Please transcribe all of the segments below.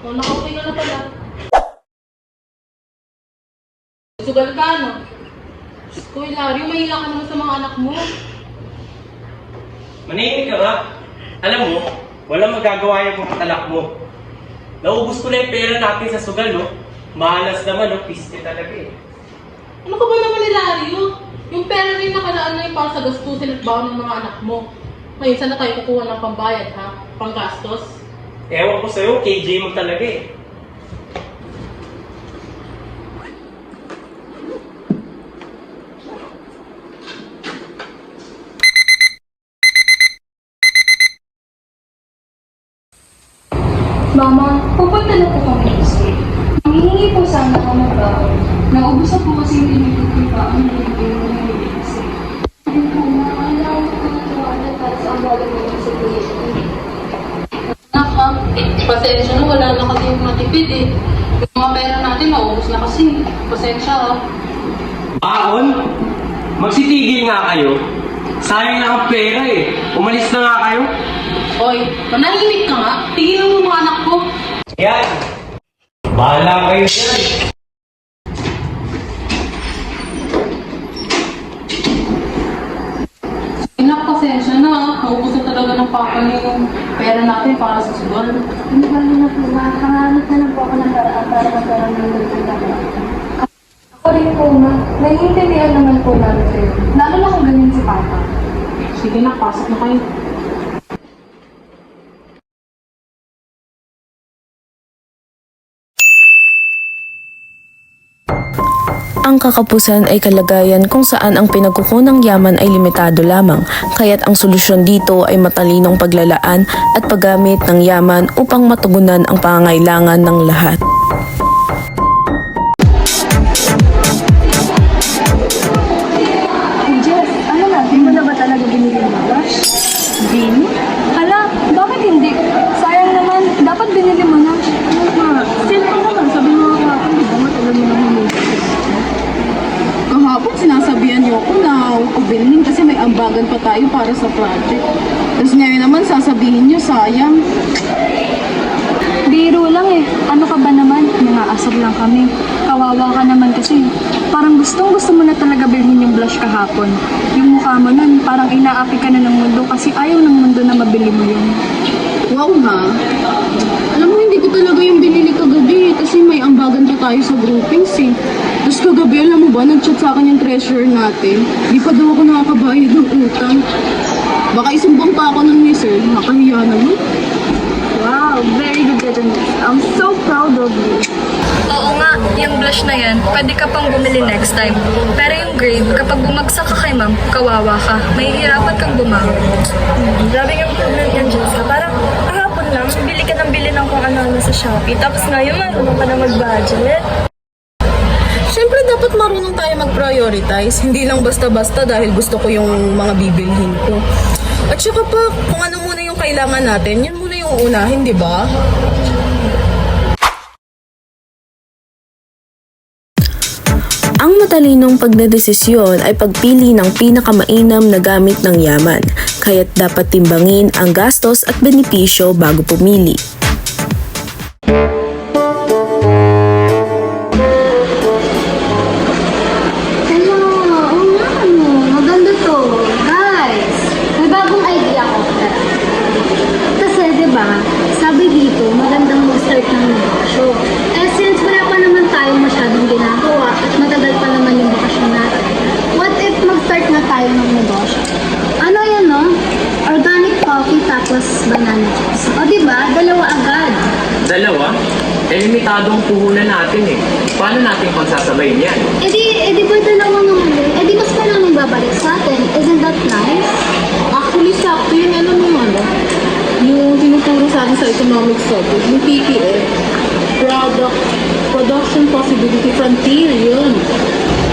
O, nakauwi ka na pala. Sugal ka, no? Diyos ko, Hilario, mahilang ka naman sa mga anak mo. Manahimik ka nga. Alam mo, walang magagawa yung mga anak mo. Naubos ko na yung pera natin sa sugal, no? Mahalas naman, no? Piste talaga eh. Ano ka ba naman, Hilario? Yung pera rin nakalaan na yung para sa gastusin at baon ng mga anak mo. Ngayon, saan na tayo kukuha ng pambayad, ha? Panggastos? Ewan ko sa'yo, KJ mo talaga eh. Mama, pupunta na po kami kasi. Manghihingi po sana kami ba? Naubos na po kasi yung tinitipipaan ng yung kasi. Ayun po, alam ko na tuwala para sa ang bagay mo sa kuya. Naka, pasensya na, wala na kasi yung matipid eh. Yung mga pera natin, naubos na kasi. Pasensya, ha? Baon? Magsitigil nga kayo. Sayang na ang pera eh. Umalis na nga kayo. Hoy, manahimik ka nga. Tingin mo mga anak ko. Yan. Bahala kayo dyan. Inak, pasensya na, ha? Naubos na talaga ng papa niyo yung pera natin para sa sugal. Hindi ba na po, makahanap na lang po ako ng paraan para magkaroon ng ganito na Ako rin po, ma. Naiintindihan naman po namin kayo. Lalo na kung ganyan si Papa. Sige na, pasok na kayo. Ang kakapusan ay kalagayan kung saan ang pinagkukunang yaman ay limitado lamang, kaya't ang solusyon dito ay matalinong paglalaan at paggamit ng yaman upang matugunan ang pangangailangan ng lahat. Hey Jess, ano na? Di mo na ba talaga binili ng brush? Bin? Hala, bakit hindi? Sayang naman, dapat binili mo na. Ano nga? Cellphone naman, sabi mo nga ako, di ba matagal mo na humili? Kahapon sinasabihan niyo ako na huwag ko bilhin kasi may ambagan pa tayo para sa project. Tapos ngayon naman sasabihin niyo sayang. Biro lang eh. Ano ka ba naman? Nangaasar lang kami. Kawawa ka naman kasi. Parang gusto mo na talaga bilhin yung blush kahapon. Yung mukha mo nun, parang inaapi ka na ng mundo kasi ayaw ng mundo na mabili mo yun. Wow ha? Alam mo hindi ko talaga yung binili kagabi kasi may ambagan pa tayo sa groupings eh. Tapos kagabi alam mo ba, nag-chat sa akin yung treasurer natin. Di pa daw ako nakakabayad ng utang. Baka isumbang pa ako ng mister. Nakakahiya naman. Wow, very good ka dyan. I'm so proud of you. Oo nga, yung blush na yan, pwede ka pang bumili next time. Pero yung grade, kapag bumagsak ka kay ma'am, kawawa ka. Mahihirapan kang bumangon. Grabe yung problem yan, Jessica. Parang kahapon lang, bili ka ng bili ng kung ano-ano sa Shopee. Tapos ngayon, marunong ka na mag-budget. Siyempre dapat marunong tayo mag-prioritize, hindi lang basta-basta dahil gusto ko yung mga bibilhin ko. At saka pa, kung ano muna yung kailangan natin, yun muna yung unahin, di ba? Ang matalinong pagdedesisyon ay pagpili ng pinakamainam na gamit ng yaman, kaya't dapat timbangin ang gastos at benepisyo bago pumili. Hello, oo nga ano, maganda to. Guys, may bagong idea ko. Kasi, di ba, sabi dito, magandang mag-start ng negosyo. Eh, since wala pa naman tayong masyadong ginagawa at matagal pa naman yung bakasyon natin, what if mag-start na tayo ng negosyo? Ano yan, no? Organic coffee tapos banana chips. O, di ba? Dalawa agad. Dalawa? Eh, limitadong puhunan natin eh. Paano natin pagsasabayin yan? Eh di ba dalawa naman yun? Eh di mas maraming babalik sa atin. Isn't that nice? Actually, sakto yun, ano mo ano? Yung tinuturo sa atin sa economic subject, yung PPF. Production Possibility Frontier, yun.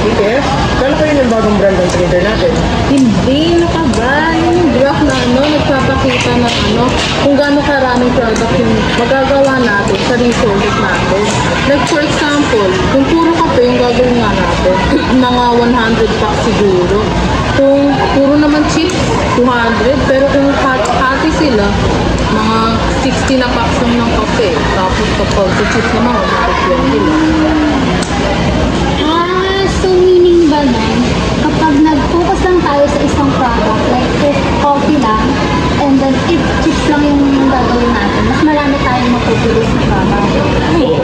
PPF? Kala ko yun yung bagong brand ng trader natin. Hindi, ano ka ba? Yun yung graph na ano, nagpapakita ng ano, kung gaano karaming product yung magagawa natin sa resources natin. Like for example, kung puro kape yung gagawin nga natin, mga 100 packs siguro. Kung puro naman chips, 200, pero kung hati sila, Mga 60 na packs lang ng kape. Tapos kapag sa chips naman, mga 20 lang. So meaning ba nun, kapag nag-focus lang tayo sa isang product, like if coffee lang, and then if chips lang yung gagawin natin, mas marami tayong mapupulis na product. Oo,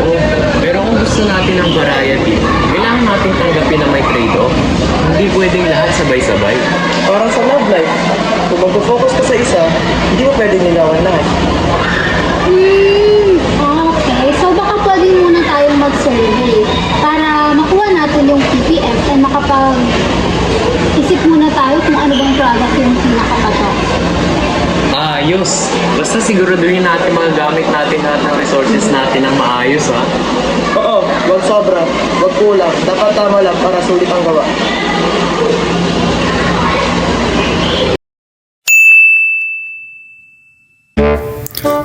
pero kung gusto natin ng variety, kailangan natin tanggapin na may trade-off. Hindi pwedeng lahat sabay-sabay. Parang sa love life, kung mag-focus ka sa isa, hindi mo pwedeng nilawan lahat. Okay. So baka pwede muna tayong mag-survey para makuha natin yung PPF and makapag-isip muna tayo kung ano bang product yung pinakapatok. Ayos! Basta siguraduhin natin magagamit natin lahat ng resources natin ng maayos, ha? Oo, wag sobra, wag kulang. Dapat tama lang para sulit ang gawa.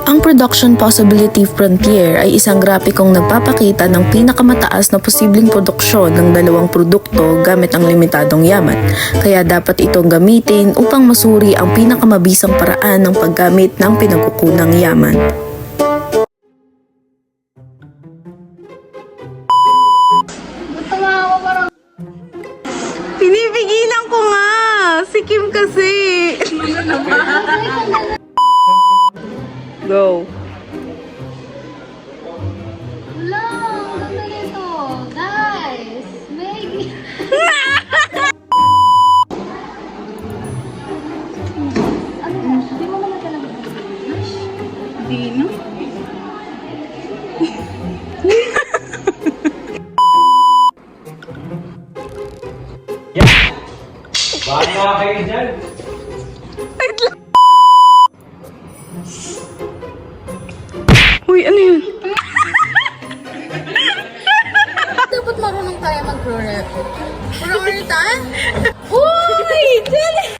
Ang Production Possibility Frontier ay isang grapikong nagpapakita ng pinakamataas na posibleng produksyon ng dalawang produkto gamit ang limitadong yaman. Kaya dapat itong gamitin upang masuri ang pinakamabisang paraan ng paggamit ng pinagkukunang yaman. Pinipigilan ko nga! Si Kim kasi! Go! Hello! Ganda nito! Guys! May... ano ba? Hindi mo naman talaga Di na? Bahala kayo dyan. Uy, ano yun? Dapat marunong tayo mag-pro-rep. Pro-rep tayo? Uy! Jelly!